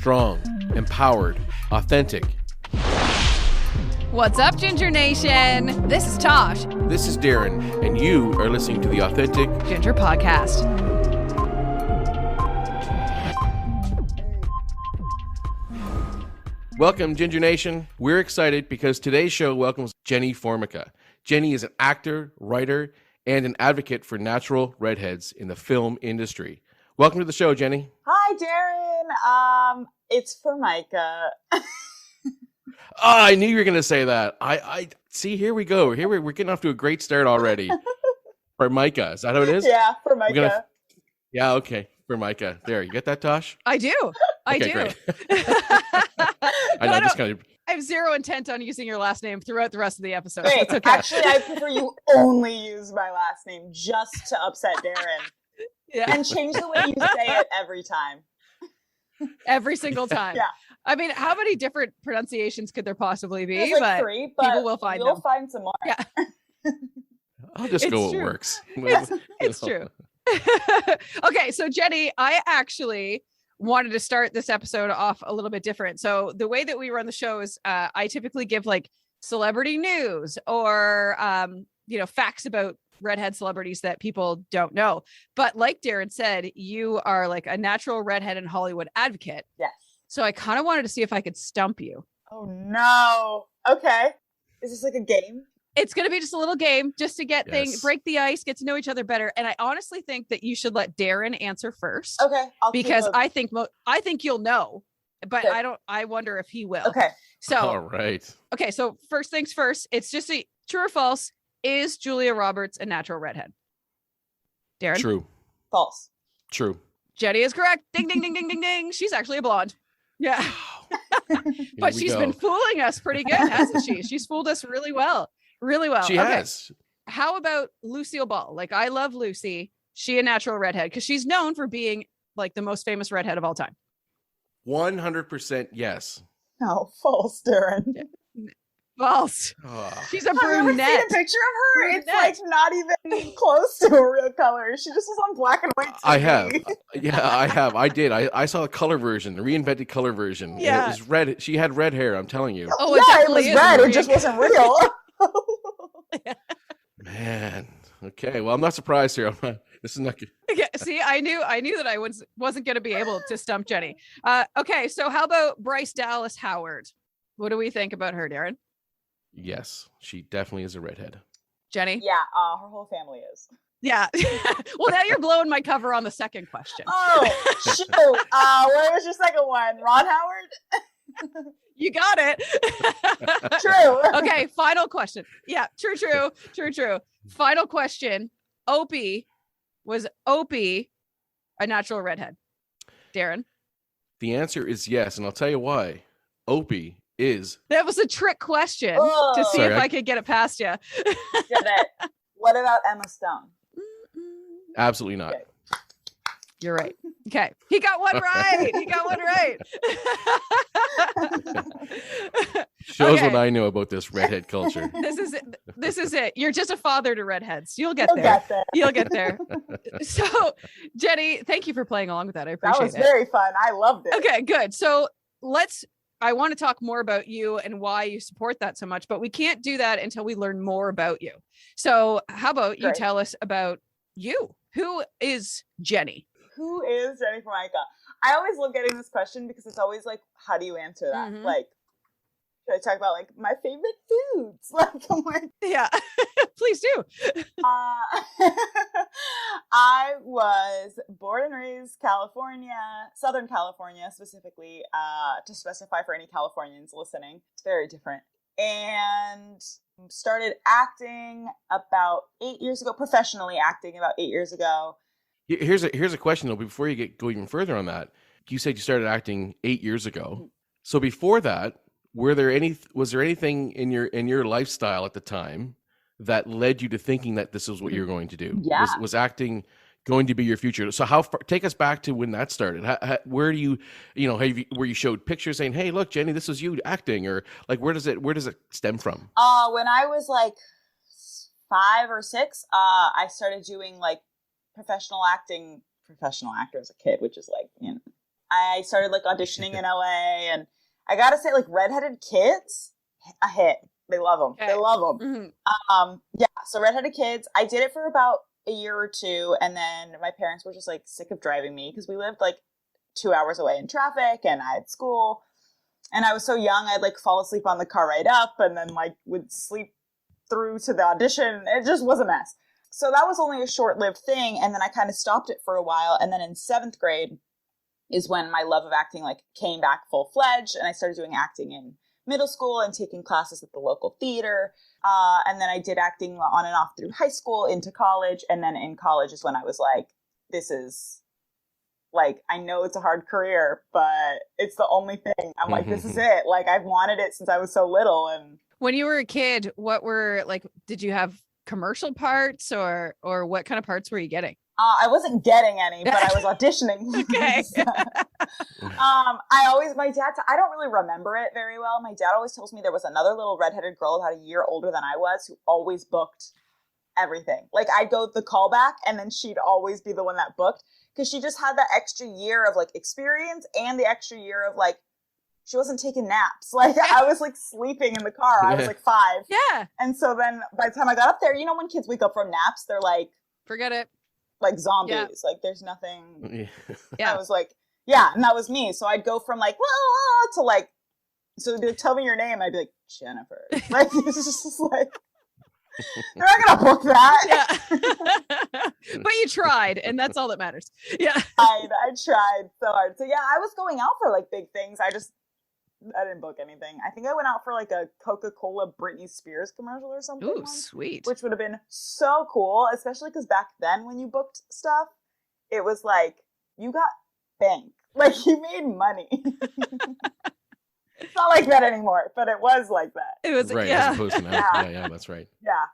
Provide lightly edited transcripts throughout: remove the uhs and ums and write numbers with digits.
strong, empowered, authentic. What's up, Ginger Nation? This is Tosh. This is Darren, and you are listening to the Authentic Ginger Podcast. Welcome, Ginger Nation. We're excited because today's show welcomes Jenny Formica. Jenny is an actor, writer, and an advocate for natural redheads in the film industry. Welcome to the show, Jenny. Hi, Darren. It's Formica. I knew you were going to say that. I see. Here we go. We're getting off to a great start already. Formica, is that how it is? Yeah, Formica. Yeah, okay. Formica. There, you get that, Tosh? I do. I do. Great. I know. Just kind of. I have zero intent on using your last name throughout the rest of the episode. Great. So okay. Actually, I prefer you only use my last name just to upset Darren. Yeah. And change the way you say it every time. Every single time. Yeah. I mean, how many different pronunciations could there possibly be? There's like but 3, but people will find we'll them. find some more. Yeah. I'll just It's go true. what works. It's true. Okay, so Jenny, I actually wanted to start this episode off a little bit different. So the way that we run the show is I typically give like celebrity news or facts about redhead celebrities that people don't know. But like Darren said, you are like a natural redhead and Hollywood advocate. Yes. So I kind of wanted to see if I could stump you. Oh, no. Okay. Is this like a game? It's going to be just a little game just to get Yes. break the ice, get to know each other better. And I honestly think that you should let Darren answer first. Okay. Because I think you'll know, but Okay. I wonder if he will. Okay. So, All right. okay. So first things first, it's just a true or false. Is Julia Roberts a natural redhead? Darren? True. False. True. Jenny is correct. Ding, ding, ding, ding, ding, ding. She's actually a blonde. Yeah. But she's been fooling us pretty good, hasn't she? She's fooled us really well. Really well. She has. How about Lucille Ball? Like, I love Lucy. She a natural redhead because she's known for being like the most famous redhead of all time. 100% yes. No, false, Darren. False. Oh. She's a Have you ever brunette. seen a picture of her? It's Brunette. like not even close to a real color. She just was on black and white TV. I have. Yeah, I have. I did. I saw the color version, the reinvented color version. And Yeah. it was red. She had red hair, I'm telling you. Oh, yeah, it definitely was is red. a It just wasn't real. Man. Okay. Well, I'm not surprised here. This is not good. Yeah, see, I knew that I wasn't going to be able to stump Jenny. Okay, so how about Bryce Dallas Howard? What do we think about her, Darren? Yes, she definitely is a redhead. Jenny? Yeah, her whole family is. Yeah. Well, now you're blowing my cover on the second question. Oh, shoot. What was your second one? Ron Howard? You got it. True. Okay, final question. Yeah, true. Final question. Was Opie a natural redhead? Darren? The answer is yes, and I'll tell you why. Opie is. That was a trick question Oh. to see Sorry, if I could get it past you. Get it. What about Emma Stone? Absolutely not. Okay. You're right. Okay. He got one right. Shows Okay. what I know about this redhead culture. This is it. You're just a father to redheads. You'll get You'll there. get there. You'll get there. So, Jenny, thank you for playing along with that. I That appreciate was it. very fun. I loved it. Okay, good. So I want to talk more about you and why you support that so much, but we can't do that until we learn more about you. So how about you Great. tell us about you? Who is Jenny? Who is Jenny Formica? I always love getting this question because it's always like, how do you answer that? Mhm. Like, should I talk about like my favorite foods? Like, I'm like, Yeah, please do. I was born and raised California, Southern California specifically, to specify for any Californians listening. It's very different. And started acting about 8 years ago, professionally acting about 8 years ago. Here's a question though. Before you go even further on that, you said you started acting 8 years ago. So before that, was there anything in your lifestyle at the time that led you to thinking that this is what you're going to do? Yeah. Was acting going to be your future? So how far, take us back to when that started. Where do you where you showed pictures saying, "Hey, look, Jenny, this is you acting," or like where does it stem from? When I was like 5 or 6, I started doing like professional actor as a kid, which is like, I started like auditioning in LA, and I gotta say, like, Redheaded Kids, a hit. They love them. Okay. They love them. Yeah. So Redheaded Kids, I did it for about a year or two, and then my parents were just like sick of driving me because we lived like 2 hours away in traffic, and I had school, and I was so young, I'd like fall asleep on the car ride up, and then like would sleep through to the audition. It just was a mess. So that was only a short-lived thing, and then I kind of stopped it for a while, and then in 7th grade is when my love of acting like came back full-fledged, and I started doing acting in middle school and taking classes at the local theater. And then I did acting on and off through high school into college. And then in college is when I was like, this is like, I know it's a hard career, but it's the only thing. I'm like, this is it. Like, I've wanted it since I was so little. And when you were a kid, what were like, did you have commercial parts or what kind of parts were you getting? I wasn't getting any, but I was auditioning. Okay. My dad, I don't really remember it very well. My dad always tells me there was another little redheaded girl about a year older than I was who always booked everything. Like, I'd go the callback, and then she'd always be the one that booked, because she just had that extra year of like experience and the extra year of like, she wasn't taking naps. Like, I was like sleeping in the car. I was like 5. Yeah. And so then by the time I got up there, you know, when kids wake up from naps, they're like, forget it. Like zombies. Yeah. Like, there's nothing. Yeah. I was like, yeah. And that was me. So I'd go from like, to like, so they'd be like, tell me your name. I'd be like, Jennifer. Like, it's just like, they're not going to book that. Yeah. But you tried, and that's all that matters. Yeah. I tried so hard. So yeah, I was going out for like big things. I didn't book anything. I think I went out for like a Coca-Cola Britney Spears commercial or something. Ooh, sweet. Which would have been so cool, especially because back then when you booked stuff, it was like, you got bank. Like, you made money. It's not like that anymore, but it was like that. It was, right, yeah. as opposed to now. Yeah, that's right. Yeah.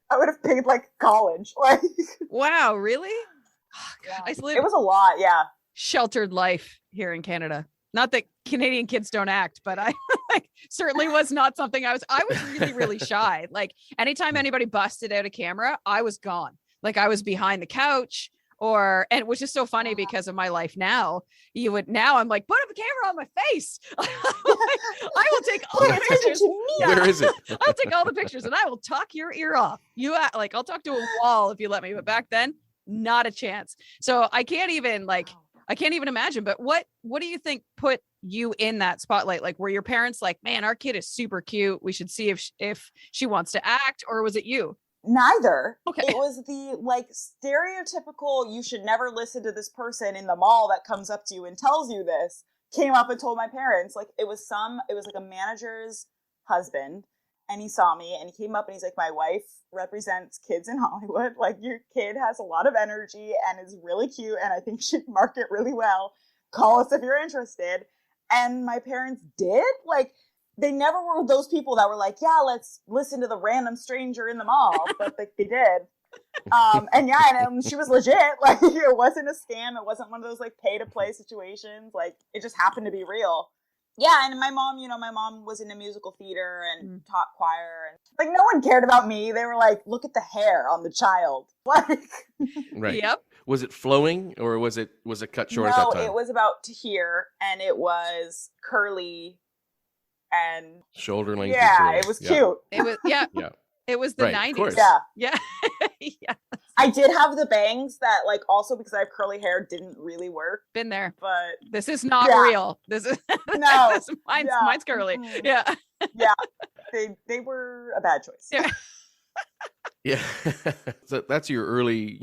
I would have paid like college. Like, wow, really? Oh, God, yeah. I live It was a lot, yeah. sheltered life here in Canada. Not that Canadian kids don't act, but I like certainly was not something I was really, really shy. Like, anytime anybody busted out a camera, I was gone. Like, I was behind the couch, and which is so funny because of my life now. I'm like, put up a camera on my face. I will take all the pictures. Where is it? I'll take all the pictures and I will talk your ear off. I'll talk to a wall if you let me. But back then, not a chance. So I can't even imagine. But what do you think put you in that spotlight? Like, were your parents like, man, our kid is super cute, we should see if she wants to act, or was it you? Neither. Okay. It was the like stereotypical, you should never listen to this person in the mall that comes up to you and tells you this, came up and told my parents. Like, it was like a manager's husband, and he saw me and he came up and he's like, my wife represents kids in Hollywood. Like, your kid has a lot of energy and is really cute, and I think she'd market really well. Call us if you're interested. And my parents did. Like, they never were those people that were like, yeah, let's listen to the random stranger in the mall. But like, they did. And she was legit. Like, it wasn't a scam. It wasn't one of those like pay to play situations. Like, it just happened to be real. Yeah. And my mom was into musical theater and taught choir, and like, no one cared about me. They were like, look at the hair on the child. Like, right. Yep. Was it flowing, or was it cut short at that time? No, it was about to here, and it was curly and shoulder length. Yeah, it was cute. It was yeah. It was the Right, 90s. Yeah. Yeah. I did have the bangs that, like, also because I have curly hair, didn't really work. Been there. But this is not real. This is no. mine's curly. Yeah. Yeah. They were a bad choice. Yeah. Yeah. So that's your early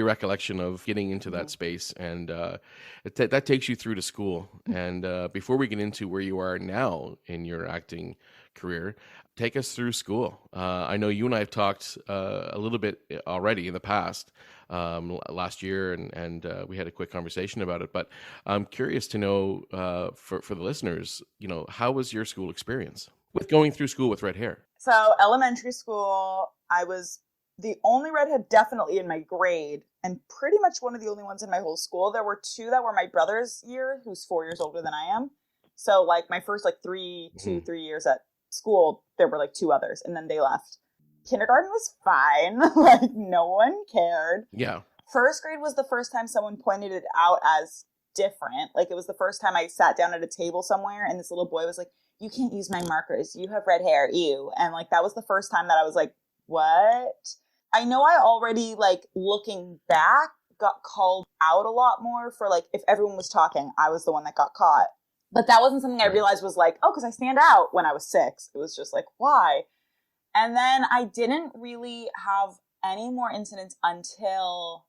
recollection of getting into that space, and that takes you through to school. And before we get into where you are now in your acting career, take us through school. I know you and I have talked a little bit already in the past, last year, and we had a quick conversation about it. But I'm curious to know, for the listeners, how was your school experience with going through school with red hair? So elementary school, I was the only redhead definitely in my grade, and pretty much one of the only ones in my whole school. There were 2 that were my brother's year, who's 4 years older than I am. So like my first like 3 years at school, there were like 2 others, and then they left. Kindergarten was fine. Like, no one cared. Yeah. First grade was the first time someone pointed it out as different. Like, it was the first time I sat down at a table somewhere and this little boy was like, you can't use my markers. You have red hair, ew. And like, that was the first time that I was like, what? I know I already, like, looking back, got called out a lot more for, like, if everyone was talking, I was the one that got caught. But that wasn't something I realized was like, oh, because I stand out when I was 6. It was just like, why? And then I didn't really have any more incidents until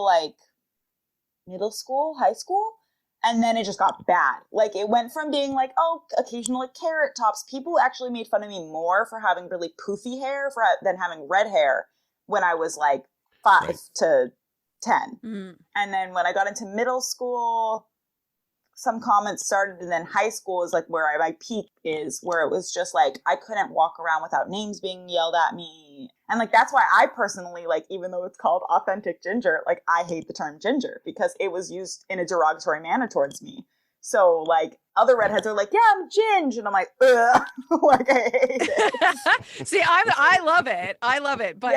like middle school, high school. And then it just got bad. Like, it went from being like, oh, occasional like carrot tops. People actually made fun of me more for having really poofy hair than having red hair when I was like 5 to 10. Mm-hmm. And then when I got into middle school, some comments started, and then high school is like where my peak is, where it was just like I couldn't walk around without names being yelled at me. And like, that's why I personally, like, even though it's called authentic ginger, like, I hate the term ginger because it was used in a derogatory manner towards me. So like, other redheads are like, yeah, I'm Ginge, and I'm like, ugh. Like, I hate it. See, I love it. I love it. But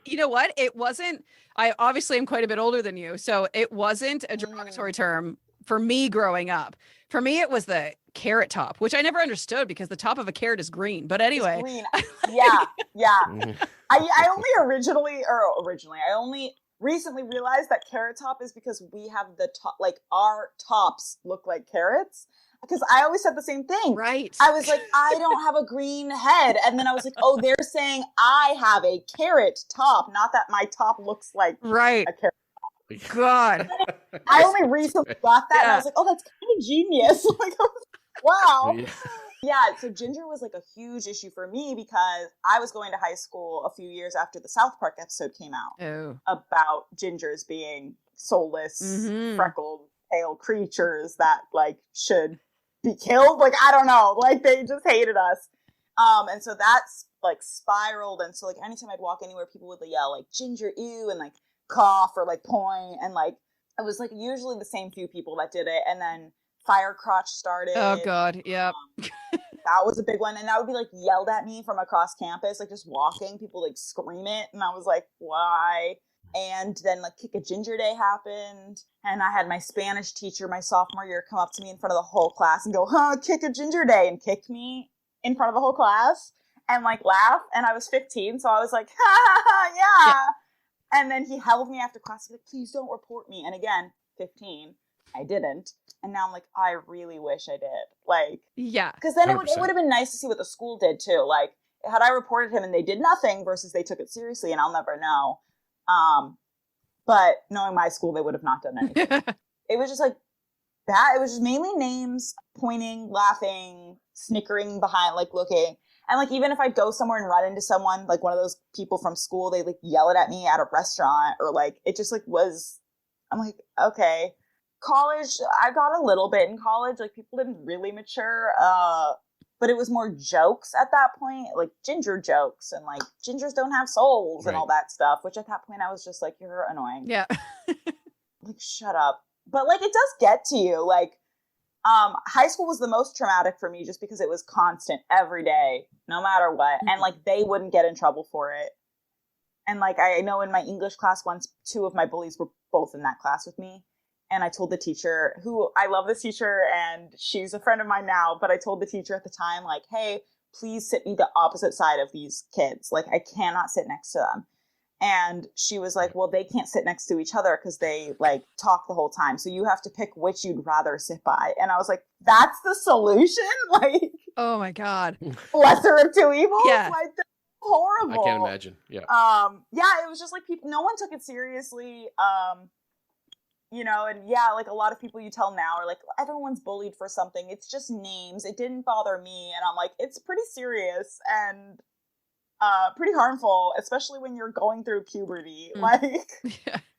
you know what? It wasn't, I obviously am quite a bit older than you, so it wasn't a derogatory term for me growing up. For me, it was the carrot top, which I never understood because the top of a carrot is green. But anyway. It's green. Yeah. I only recently realized that carrot top is because we have the top, like, our tops look like carrots. Because I always said the same thing. Right. I was like, I don't have a green head. And then I was like, oh, they're saying I have a carrot top, not that my top looks like a carrot. God. I only recently got that, and I was like, oh, that's kind of genius. Like, wow. Yeah, so ginger was like a huge issue for me because I was going to high school a few years after the South Park episode came out about gingers being soulless, freckled, pale creatures that like should be killed. Like, I don't know. Like, they just hated us. And so that's like spiraled. And so like anytime I'd walk anywhere, people would yell like ginger, ew, and like cough or like point, and like it was like usually the same few people that did it. And then fire crotch started. Oh god, yeah. That was a big one, and that would be like yelled at me from across campus, like just walking, people like scream it, and I was like, why? And then like Kick a Ginger Day happened, and I had my Spanish teacher my sophomore year come up to me in front of the whole class and go, Kick a Ginger Day, and kick me in front of the whole class and like laugh. And I was 15, so I was like, yeah. And then he held me after class, like, please don't report me. And again, 15, I didn't. And now I'm like, I really wish I did. Like, yeah. Because then it would have been nice to see what the school did too. Like, had I reported him and they did nothing versus they took it seriously, and I'll never know. But knowing my school, they would have not done anything. It was just like that. It was just mainly names, pointing, laughing, snickering behind, like looking. And like, even if I go somewhere and run into someone, like one of those people from school, they like yell it at me at a restaurant, or like, it just like was, I'm like, okay. College, I got a little bit in college. Like, people didn't really mature. But it was more jokes at that point, like ginger jokes, and like gingers don't have souls and all that stuff, which at that point I was just like, you're annoying. Yeah. Like, shut up. But like, it does get to you. Like, high school was the most traumatic for me just because it was constant every day, no matter what. And like, they wouldn't get in trouble for it. And like, I know in my English class once, 2 of my bullies were both in that class with me. And I told the teacher, who I love this teacher, and she's a friend of mine now, but I told the teacher at the time, like, hey, please sit me the opposite side of these kids. Like, I cannot sit next to them. And she was like, well, they can't sit next to each other because they like talk the whole time. So you have to pick which you'd rather sit by. And I was like, that's the solution? Like, oh my God. Lesser of two evils? Yeah. Like, that's horrible. I can't imagine. Yeah. Yeah, it was just like people, no one took it seriously. You know, and yeah, like a lot of people you tell now are like, everyone's bullied for something. It's just names. It didn't bother me. And I'm like, it's pretty serious and pretty harmful, especially when you're going through puberty. Like,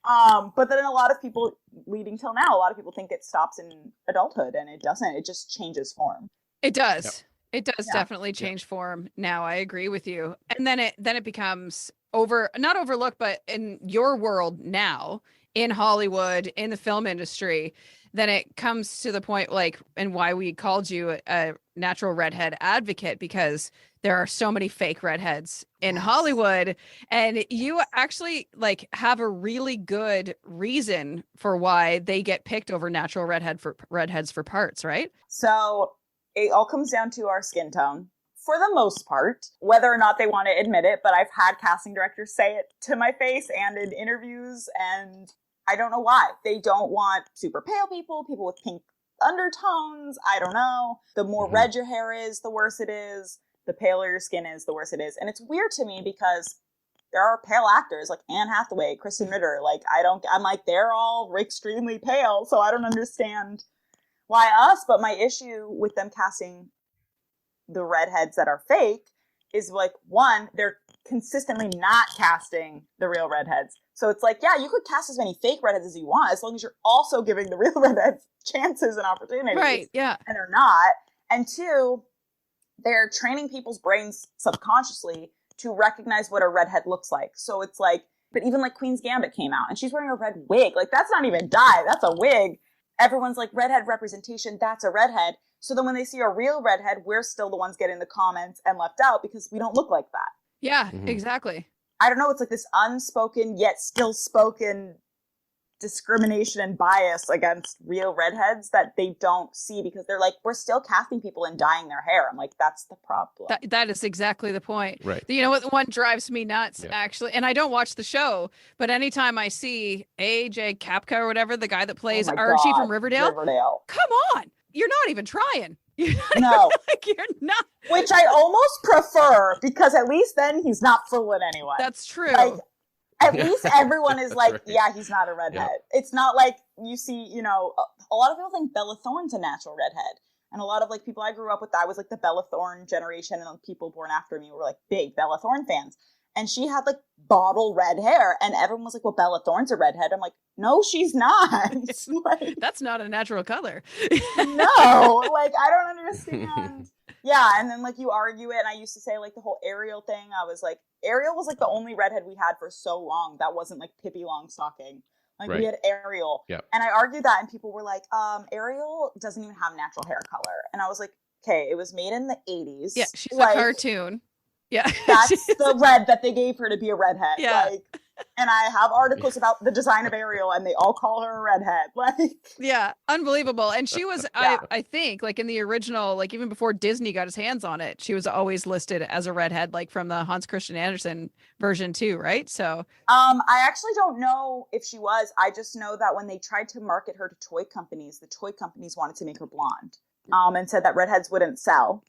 but then a lot of people leading till now, a lot of people think it stops in adulthood, and it doesn't. It just changes form. It does. Yep. It does definitely change form now. I agree with you. And then it becomes not overlooked, but in your world now, in Hollywood, in the film industry, then it comes to the point like, and why we called you a natural redhead advocate, because there are so many fake redheads in Hollywood, and you actually like have a really good reason for why they get picked over natural redheads for parts, right? So it all comes down to our skin tone. For the most part, whether or not they want to admit it, but I've had casting directors say it to my face and in interviews, and I don't know why. They don't want super pale people, people with pink undertones. I don't know. The more red your hair is, the worse it is. The paler your skin is, the worse it is. And it's weird to me because there are pale actors like Anne Hathaway, Kristen Ritter. Like, I'm like, they're all extremely pale, so I don't understand why us. But my issue with them casting the redheads that are fake is like, one, they're consistently not casting the real redheads. So it's like, yeah, you could cast as many fake redheads as you want, as long as you're also giving the real redheads chances and opportunities. Right, yeah. And they're not. And two, they're training people's brains subconsciously to recognize what a redhead looks like. So it's like, but even like Queen's Gambit came out and she's wearing a red wig. Like, that's not even dye, that's a wig. Everyone's like, redhead representation, that's a redhead. So then when they see a real redhead, we're still the ones getting the comments and left out because we don't look like that. Yeah, exactly. I don't know. It's like this unspoken yet still spoken discrimination and bias against real redheads that they don't see because they're like, we're still casting people and dyeing their hair. I'm like, that's the problem. That is exactly the point. Right. You know what? One drives me nuts, actually, and I don't watch the show, but anytime I see AJ Kapka or whatever, the guy that plays Archie from Riverdale, come on, you're not even trying. No. Like, you're not. Which I almost prefer because at least then he's not fooling anyone. That's true. Like, at least everyone is like, yeah, he's not a redhead. Yeah. It's not like you see, you know, a lot of people think Bella Thorne's a natural redhead. And a lot of like people I grew up with, I was like the Bella Thorne generation, and people born after me were like big Bella Thorne fans. And she had like bottle red hair, and everyone was like, well, Bella Thorne's a redhead. I'm like, no, she's not. Like, that's not a natural color. No, like, I don't understand. Yeah, and then like you argue it, and I used to say like the whole Ariel thing. I was like, Ariel was like the only redhead we had for so long that wasn't like Pippi Longstocking. Like, we had Ariel. Yep. And I argued that, and people were like, Ariel doesn't even have natural hair color. And I was like, okay, it was made in the 80s. Yeah, she's like, a cartoon. Yeah. That's the red that they gave her to be a redhead. Yeah. Like, and I have articles about the design of Ariel, and they all call her a redhead. Like, yeah, unbelievable. And she was, I think, like in the original, like even before Disney got his hands on it, she was always listed as a redhead, like from the Hans Christian Andersen version too, right? So, I actually don't know if she was. I just know that when they tried to market her to toy companies, the toy companies wanted to make her blonde, and said that redheads wouldn't sell.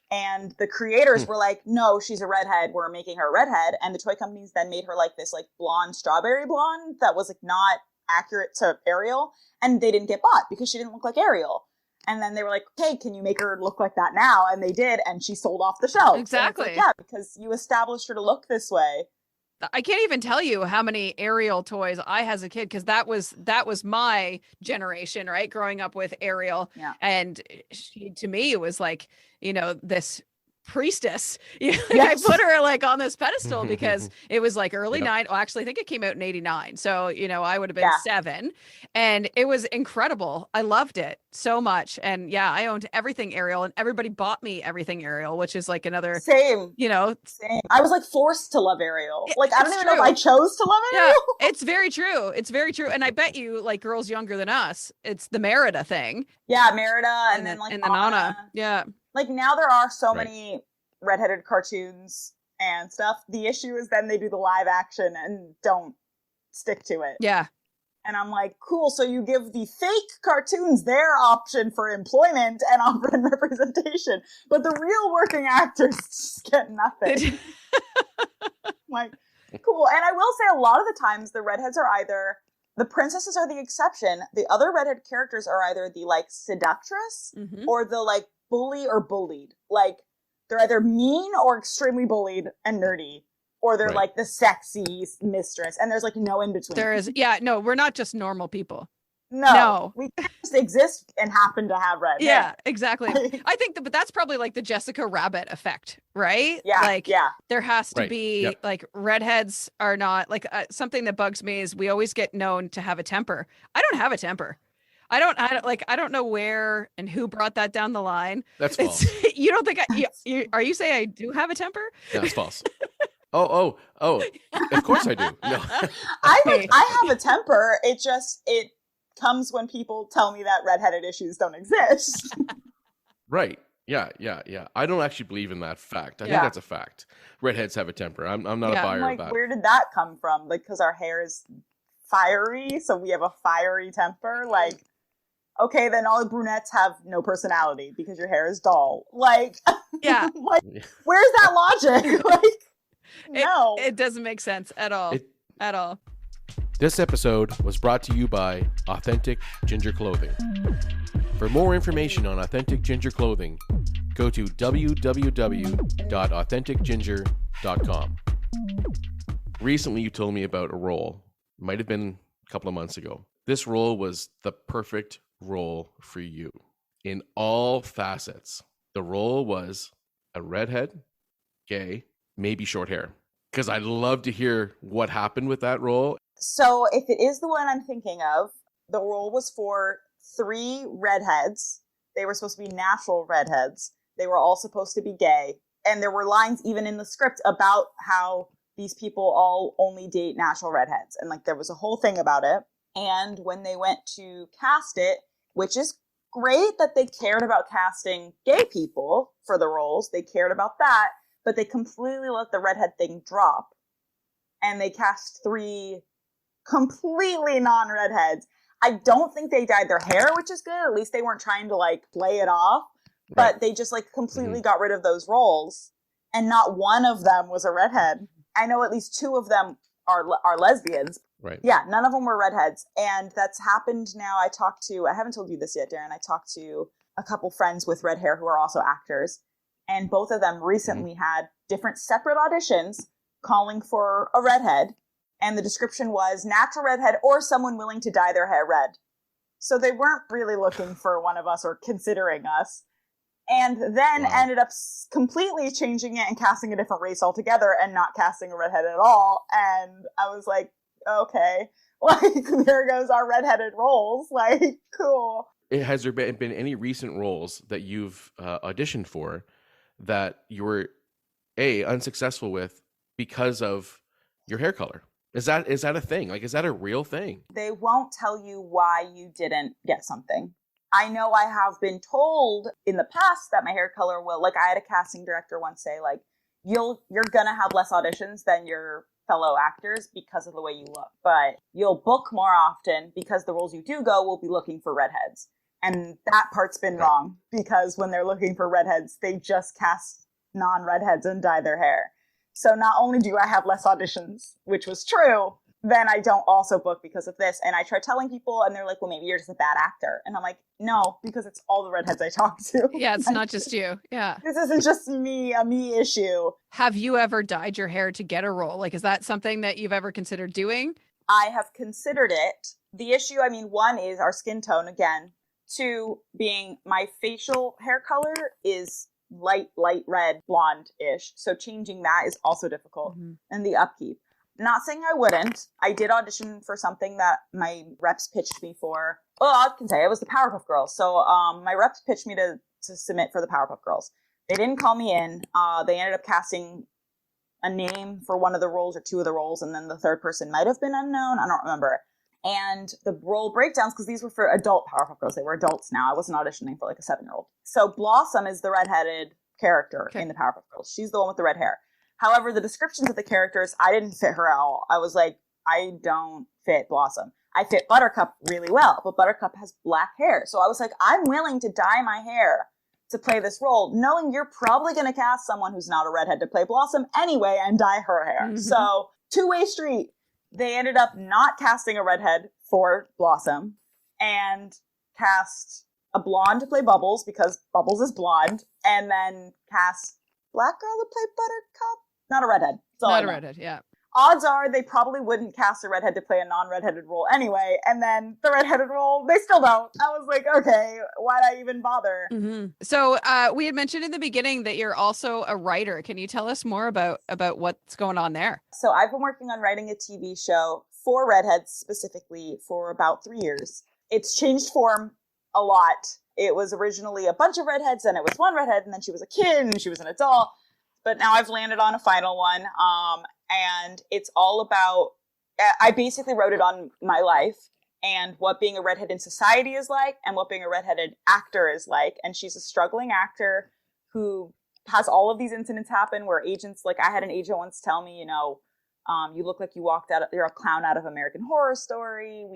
And the creators were like, no, she's a redhead. We're making her a redhead. And the toy companies then made her like this like blonde, strawberry blonde that was like not accurate to Ariel. And they didn't get bought because she didn't look like Ariel. And then they were like, okay, can you make her look like that now? And they did. And she sold off the shelves. Exactly. Like, yeah, because you established her to look this way. I can't even tell you how many Ariel toys I had as a kid, because that was my generation, right? Growing up with Ariel. Yeah. And she, to me, it was like, you know, this priestess. Yes. I put her like on this pedestal because it was like early '90s. Well, actually, I think it came out in '89. So, you know, I would have been 7, and it was incredible. I loved it so much. And yeah, I owned everything Ariel, and everybody bought me everything Ariel, which is like another same. You know, same. I was like forced to love Ariel. Like, I don't even know if I chose to love Ariel. Yeah, it's very true. It's very true. And I bet you, like girls younger than us, it's the Merida thing. Yeah, Merida, and then like Anna. Yeah. Like, now there are so many redheaded cartoons and stuff. The issue is then they do the live action and don't stick to it. Yeah. And I'm like, cool, so you give the fake cartoons their option for employment and representation, but the real working actors just get nothing. Like, cool. And I will say a lot of the times the redheads are either, the princesses are the exception. The other redhead characters are either the like seductress or the like bully or bullied. Like, they're either mean or extremely bullied and nerdy, or they're like the sexy mistress, and there's like no in between. There is, no, we're not just normal people. No. We just exist and happen to have red Yeah, hair. exactly. I think but that's probably like the Jessica Rabbit effect, right? Yeah, Like yeah. there has to Right. be Yep. like redheads are not like something that bugs me is we always get known to have a temper. I don't have a temper. I don't know where and who brought that down the line. That's false. It's you don't think are you saying I do have a temper? That's false. Oh. Of course I do. No. I think I have a temper. It comes when people tell me that redheaded issues don't exist. Right. Yeah. I don't actually believe in that fact. I think Yeah. that's a fact. Redheads have a temper. I'm not Yeah. a buyer I'm of that. where did that come from? Like, because our hair is fiery, so we have a fiery temper. Like, okay, then all the brunettes have no personality because your hair is dull. Like, Yeah. like, where's that logic? Like, no. It doesn't make sense at all. At all. This episode was brought to you by Authentic Ginger Clothing. For more information on Authentic Ginger Clothing, go to www.authenticginger.com. Recently, you told me about a role. It might have been a couple of months ago. This role was the perfect role for you in all facets. The role was a redhead, gay, maybe short hair. Because I'd love to hear what happened with that role. So if it is the one I'm thinking of, the role was for 3 redheads. They were supposed to be natural redheads. They were all supposed to be gay. And there were lines even in the script about how these people all only date natural redheads. And like there was a whole thing about it. And when they went to cast it, which is great that they cared about casting gay people for the roles, they cared about that, but they completely let the redhead thing drop. And they cast 3 completely non-redheads. I don't think they dyed their hair, which is good. At least they weren't trying to like play it off. Right. But they just like completely got rid of those roles. And not one of them was a redhead. I know at least 2 of them are lesbians. Right. Yeah, none of them were redheads. And that's happened now. I haven't told you this yet, Darren. I talked to a couple friends with red hair who are also actors. And both of them recently had different separate auditions calling for a redhead. And the description was natural redhead or someone willing to dye their hair red. So they weren't really looking for one of us or considering us. And then ended up completely changing it and casting a different race altogether and not casting a redhead at all. And I was like, okay, like there goes our redheaded roles. Like, cool. Has there been any recent roles that you've auditioned for that you were unsuccessful with because of your hair color? Is that a thing? Like, is that a real thing? They won't tell you why you didn't get something. I know I have been told in the past that my hair color will, like I had a casting director once say, like, you're gonna have less auditions than your fellow actors because of the way you look, but you'll book more often because the roles you do go will be looking for redheads. And that part's been wrong because when they're looking for redheads, they just cast non-redheads and dye their hair. So not only do I have less auditions, which was true, then I don't also book because of this. And I try telling people and they're like, well, maybe you're just a bad actor. And I'm like, no, because it's all the redheads I talk to. Yeah, it's not just you. Yeah. This isn't just a me issue. Have you ever dyed your hair to get a role? Like, is that something that you've ever considered doing? I have considered it. The issue, I mean, 1 is our skin tone again. 2 being my facial hair color is light red, blonde-ish. So changing that is also difficult. And the upkeep. Not saying I wouldn't. I did audition for something that my reps pitched me for. Well, I can say it was the Powerpuff Girls. So my reps pitched me to submit for the Powerpuff Girls. They didn't call me in. They ended up casting a name for one of the roles or 2 of the roles, and then the third person might have been unknown. I don't remember. And the role breakdowns, because these were for adult Powerpuff Girls. They were adults now. I wasn't auditioning for like a 7-year-old. So Blossom is the redheaded character in the Powerpuff Girls. She's the one with the red hair. However, the descriptions of the characters, I didn't fit her at all. I was like, I don't fit Blossom. I fit Buttercup really well, but Buttercup has black hair. So I was like, I'm willing to dye my hair to play this role, knowing you're probably going to cast someone who's not a redhead to play Blossom anyway and dye her hair. So 2-way street. They ended up not casting a redhead for Blossom and cast a blonde to play Bubbles because Bubbles is blonde, and then cast black girl to play Buttercup. Not a redhead. Not a redhead, yeah. odds are they probably wouldn't cast a redhead to play a non-redheaded role anyway. And then the redheaded role, they still don't. I was like, okay, why'd I even bother? Mm-hmm. So we had mentioned in the beginning that you're also a writer. Can you tell us more about what's going on there? So I've been working on writing a TV show for redheads specifically for about 3 years. It's changed form a lot. It was originally a bunch of redheads, and it was one redhead, and then she was a kid, and she was an adult. But now I've landed on a final one. And it's all about, I basically wrote it on my life and what being a redhead in society is like and what being a redheaded actor is like. And she's a struggling actor who has all of these incidents happen where agents, like I had an agent once tell me, you look like you're a clown out of American Horror Story.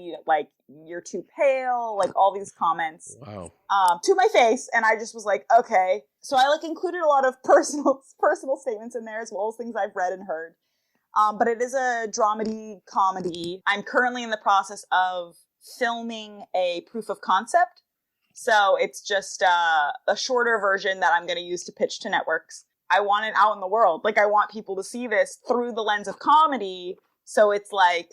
You're too pale, like all these comments. Wow. To my face. And I just was like, okay. So I included a lot of personal statements in there as well as things I've read and heard. But it is a dramedy comedy. I'm currently in the process of filming a proof of concept. So it's just a shorter version that I'm going to use to pitch to networks. I want it out in the world. Like, I want people to see this through the lens of comedy. So it's like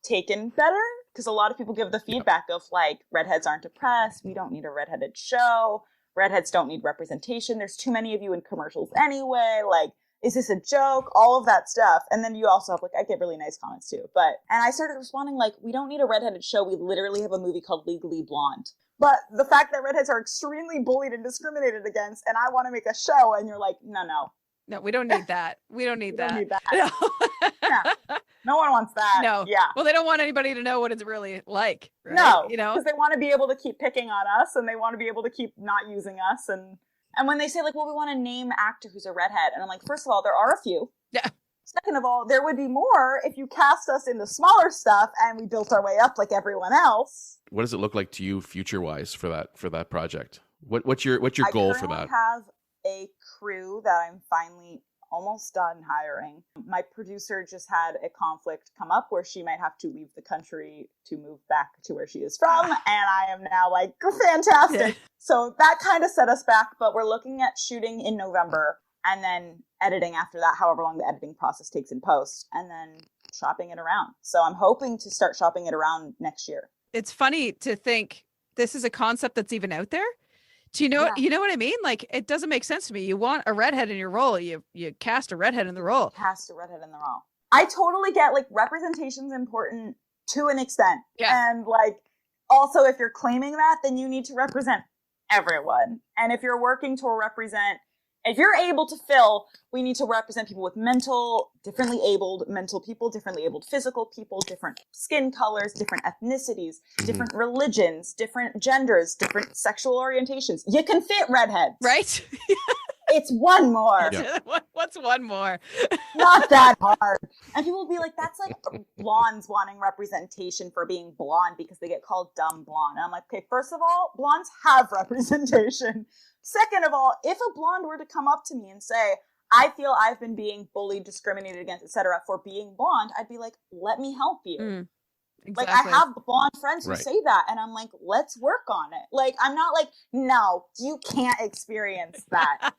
taken better. Because a lot of people give the feedback of like, redheads aren't depressed. We don't need a redheaded show. Redheads don't need representation. There's too many of you in commercials anyway. Like, is this a joke? All of that stuff. And then you also have, like, I get really nice comments too. And I started responding like, we don't need a redheaded show. We literally have a movie called Legally Blonde. But the fact that redheads are extremely bullied and discriminated against, and I want to make a show, and you're like, no. No, we don't need that. We don't need that. Don't need that. No. Yeah. No one wants that. No. Yeah. Well, they don't want anybody to know what it's really like. Right? No. You know, because they want to be able to keep picking on us, and they want to be able to keep not using us. And when they say like, well, we want to name actor who's a redhead, and I'm like, first of all, there are a few. Yeah. Second of all, there would be more if you cast us into smaller stuff and we built our way up like everyone else. What does it look like to you future-wise for that project? What's your goal for that? I have a crew that I'm finally almost done hiring. My producer just had a conflict come up where she might have to leave the country to move back to where she is from, and I am now like, fantastic. Yeah. So that kind of set us back, but we're looking at shooting in November and then editing after that, however long the editing process takes in post, and then shopping it around. So I'm hoping to start shopping it around next year. It's funny to think this is a concept that's even out there. Do you know, you know what I mean? Like, it doesn't make sense to me. You want a redhead in your role. You cast a redhead in the role. Cast a redhead in the role. I totally get, like, representation's important to an extent. Yeah. And, like, also if you're claiming that, then you need to represent everyone. And if you're working to represent, if you're able to fill, we need to represent people with differently abled mental people, differently abled physical people, different skin colors, different ethnicities, different religions, different genders, different sexual orientations. You can fit redheads. Right? It's one more. Yeah. What's one more? Not that hard. And people will be like, that's like blondes wanting representation for being blonde because they get called dumb blonde. And I'm like, okay, first of all, blondes have representation. Second of all, if a blonde were to come up to me and say, I feel I've been being bullied, discriminated against, etc., for being blonde, I'd be like, let me help you. Exactly. Like, I have blonde friends who Right. say that, and I'm like, let's work on it. Like, I'm not like, no, you can't experience that.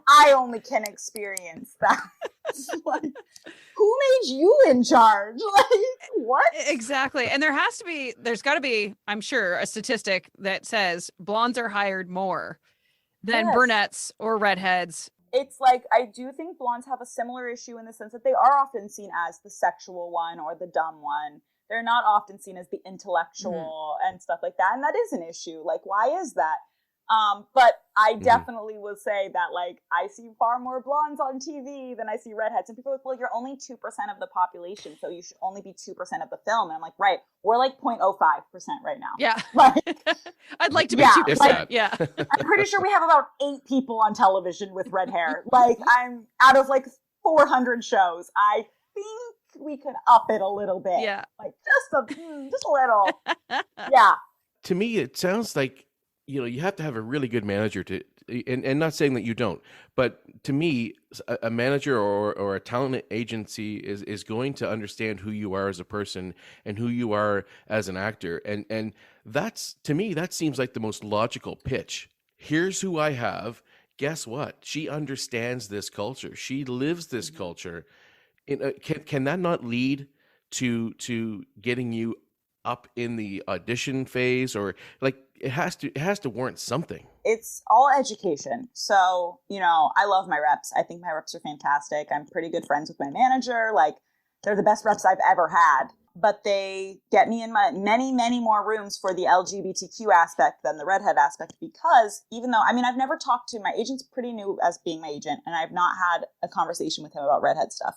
I only can experience that. Like, who made you in charge? Like, what? Exactly. And there's got to be, I'm sure, a statistic that says blondes are hired more than brunettes or redheads. It's like, I do think blondes have a similar issue in the sense that they are often seen as the sexual one or the dumb one. They're not often seen as the intellectual and stuff like that. And that is an issue. Like, why is that? But I definitely will say that, like, I see far more blondes on TV than I see redheads. And people are like, well, you're only 2% of the population, so you should only be 2% of the film. And I'm like, right, we're like 0.05% right now. Yeah. Like, I'd like to be Yeah, 2%. If that. Yeah. I'm pretty sure we have about 8 people on television with red hair. Like, I'm out of like 400 shows. I think we could up it a little bit. Yeah. Like, just a little. Yeah. To me, it sounds like, you have to have a really good manager and not saying that you don't, but to me, a manager or a talent agency is going to understand who you are as a person and who you are as an actor. And that's, to me, that seems like the most logical pitch. Here's who I have. Guess what? She understands this culture. She lives this culture. Can that not lead to getting you up in the audition phase, or like it has to warrant something? It's all education. So, I love my reps. I think my reps are fantastic. I'm pretty good friends with my manager. Like, they're the best reps I've ever had. But they get me in my many, many more rooms for the LGBTQ aspect than the redhead aspect, because even though, I've never talked to, my agent's pretty new as being my agent, and I've not had a conversation with him about redhead stuff.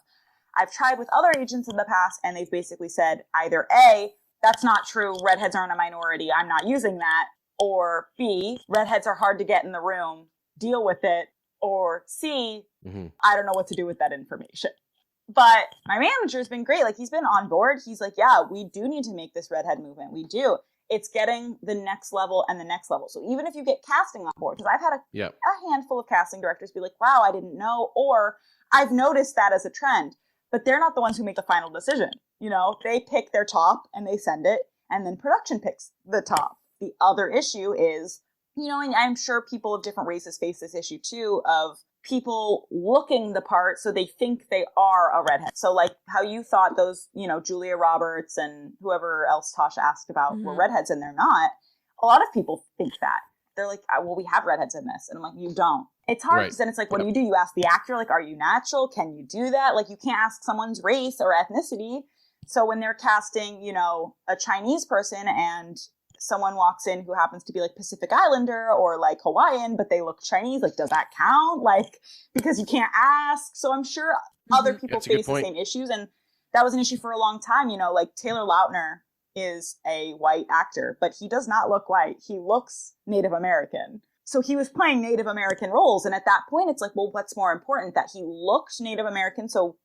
I've tried with other agents in the past, and they've basically said either A, that's not true, redheads aren't a minority, I'm not using that, or B, redheads are hard to get in the room, deal with it, or C, I don't know what to do with that information. But my manager's been great. Like, he's been on board. He's like, yeah, we do need to make this redhead movement. We do. It's getting the next level and the next level. So even if you get casting on board, because I've had a handful of casting directors be like, wow, I didn't know, or I've noticed that as a trend. But they're not the ones who make the final decision. They pick their top and they send it, and then production picks the top. The other issue is, and I'm sure people of different races face this issue too, of people looking the part so they think they are a redhead. So like how you thought those, Julia Roberts and whoever else Tasha asked about were redheads, and they're not. A lot of people think that. They're like, well, we have redheads in this. And I'm like, you don't. It's hard because then it's like, what do? You ask the actor, like, are you natural? Can you do that? Like, you can't ask someone's race or ethnicity. So when they're casting, a Chinese person and someone walks in who happens to be like Pacific Islander or like Hawaiian, but they look Chinese, like, does that count? Like, because you can't ask. So I'm sure other people face the same issues. And that was an issue for a long time. Like Taylor Lautner is a white actor, but he does not look white. He looks Native American. So he was playing Native American roles. And at that point, it's like, well, what's more important? That he looked Native American, so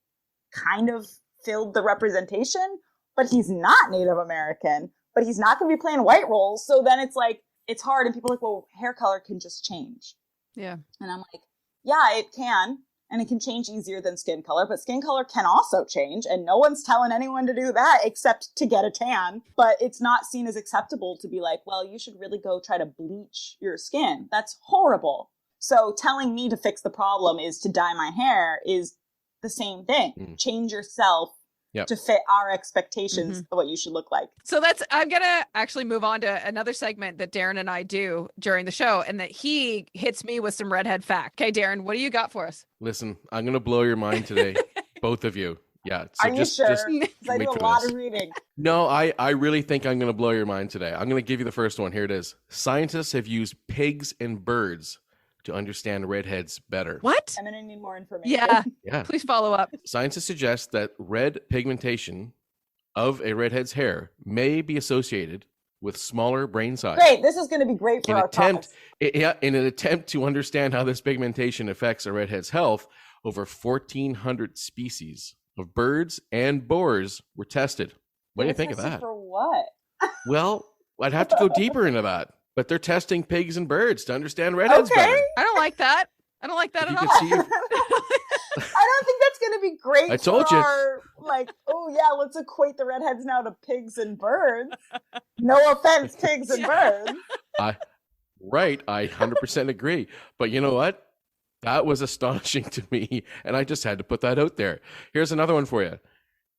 kind of filled the representation, but he's not Native American, but he's not going to be playing white roles. So then it's like, it's hard. And people are like, well, hair color can just change. Yeah. And I'm like, yeah, it can. And it can change easier than skin color, but skin color can also change. And no one's telling anyone to do that except to get a tan. But it's not seen as acceptable to be like, well, you should really go try to bleach your skin. That's horrible. So telling me to fix the problem is to dye my hair is the same thing. Change yourself to fit our expectations of what you should look like. So I'm going to actually move on to another segment that Darren and I do during the show, and that he hits me with some redhead fact. Okay, Darren, what do you got for us? Listen, I'm going to blow your mind today, both of you. Yeah. So Are you sure? Because I do a lot of reading. No, I really think I'm going to blow your mind today. I'm going to give you the first one. Here it is. Scientists have used pigs and birds to understand redheads better. What? I'm going to need more information. Yeah. Please follow up. Scientists suggest that red pigmentation of a redhead's hair may be associated with smaller brain size. Great. This is going to be great for our topics. In an attempt to understand how this pigmentation affects a redhead's health, over 1,400 species of birds and boars were tested. What do you think of that? For what? Well, I'd have to go deeper into that. But they're testing pigs and birds to understand redheads better. I don't like that. I don't like that at all. I don't think that's going to be great. I told you. Let's equate the redheads now to pigs and birds. No offense, pigs and birds. I 100% agree. But you know what? That was astonishing to me, and I just had to put that out there. Here's another one for you.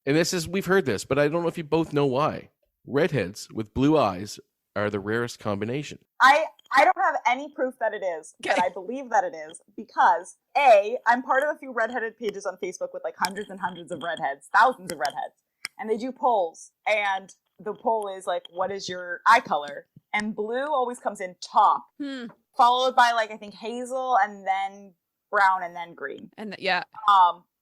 And we've heard this, but I don't know if you both know why. Redheads with blue eyes are the rarest combination. I don't have any proof that it is, but I believe that it is because A, I'm part of a few redheaded pages on Facebook with like hundreds and hundreds of redheads, thousands of redheads, and they do polls, and the poll is like, what is your eye color? And blue always comes in top, followed by like, I think hazel, and then brown, and then green. And yeah.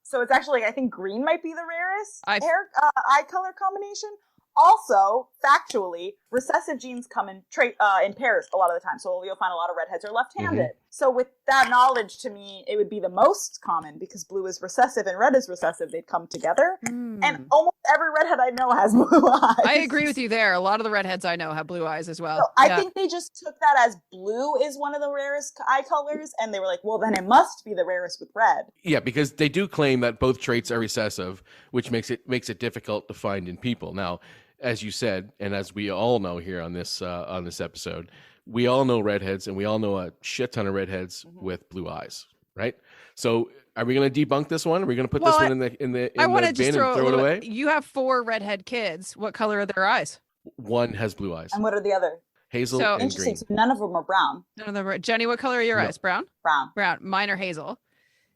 So it's actually, I think green might be the rarest eye color combination. Also, factually, recessive genes come in pairs a lot of the time. So you'll find a lot of redheads are left-handed. So with that knowledge, to me, it would be the most common because blue is recessive and red is recessive. They'd come together. And almost every redhead I know has blue eyes. I agree with you there. A lot of the redheads I know have blue eyes as well. So I think they just took that as blue is one of the rarest eye colors. And they were like, well, then it must be the rarest with red. Yeah, because they do claim that both traits are recessive, which makes it difficult to find in people. Now, as you said, and as we all know here on this episode, we all know redheads, and we all know a shit ton of redheads with blue eyes, right? So Are we going to debunk this one? Are we going to put this one in the I want to bin just and throw it away? You have 4 redhead kids. What color are their eyes? One has blue eyes. And what are the other? Hazel So- and Interesting. green. So none of them are brown. None of them are. Jenny, what color are your No. eyes? Brown? Brown. Brown. Mine are hazel.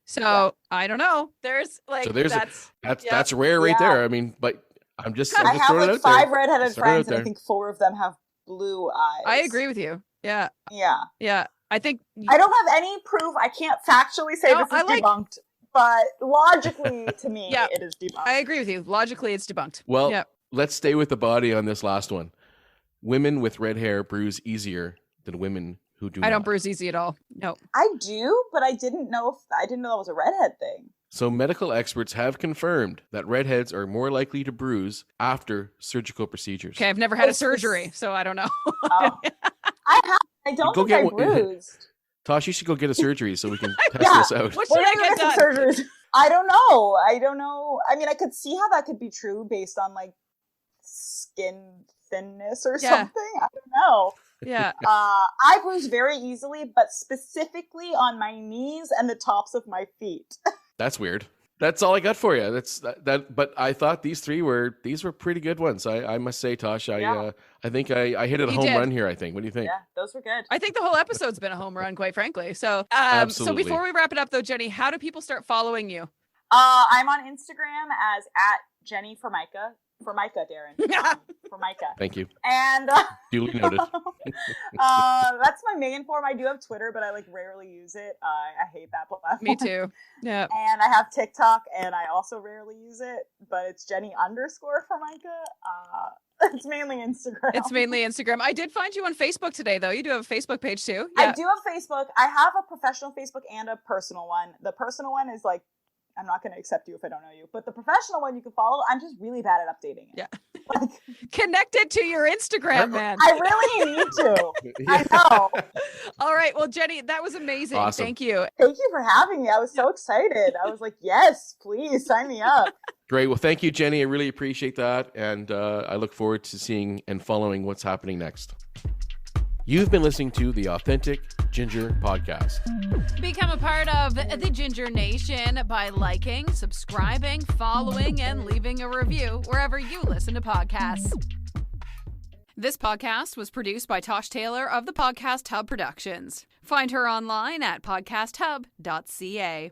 So Yeah. I don't know. There's like So there's that's rare right Yeah. there. I mean, but I'm just I have throwing it like out there. 5 redheaded Just throwing it friends, out and I there. think 4 of them have blue eyes. I agree with you. Yeah. Yeah. Yeah. I think I don't have any proof. I can't factually say No, this is I like- debunked, but logically, to me, Yeah. it is debunked. I agree with you. Logically, it's debunked. Well, yeah. let's stay with the body on this last one. Women with red hair bruise easier than women who do I don't not. bruise easy at all. No. I do, but I didn't know that was a redhead thing. So medical experts have confirmed that redheads are more likely to bruise after surgical procedures. Okay. I've never had a It's- surgery, so I don't know. Oh. I don't Go think get I one- bruised. Tosh, you should go get a surgery so we can test Yeah. this out. What We're should I gonna get get some done? surgeries. I don't know. I mean, I could see how that could be true based on like skin thinness or Yeah. something. I don't know. Yeah. I bruise very easily, but specifically on my knees and the tops of my feet. That's weird. That's all I got for you. That's that. But I thought these were pretty good ones. I must say, Tosh, Yeah. I think I hit a You home did. run here. I think. What do you think? Yeah, those were good. I think the whole episode's been a home run, quite frankly. So, Absolutely. so before we wrap it up, though, Jenny, how do people start following you? I'm on Instagram as @Jenny Formica. Formica, Darren. Formica. Thank you. And Duly noted. that's my main form. I do have Twitter, but I like rarely use it. I hate that platform. Me too. Yeah. And I have TikTok, and I also rarely use it, but it's Jenny_Formica. It's mainly Instagram. It's mainly Instagram. I did find you on Facebook today, though. You do have a Facebook page too. I do have Facebook. I have a professional Facebook and a personal one. The personal one is like, I'm not going to accept you if I don't know you, but the professional one you can follow. I'm just really bad at updating it. Yeah. Like, Connected to your Instagram, man. I really need to. I know. All right. Well, Jenny, that was amazing. Awesome. Thank you. Thank you for having me. I was so excited. I was like, yes, please sign me up. Great. Well, thank you, Jenny. I really appreciate that, and I look forward to seeing and following what's happening next. You've been listening to the Authentic Ginger Podcast. Become a part of the Ginger Nation by liking, subscribing, following, and leaving a review wherever you listen to podcasts. This podcast was produced by Tosh Taylor of the Podcast Hub Productions. Find her online at podcasthub.ca.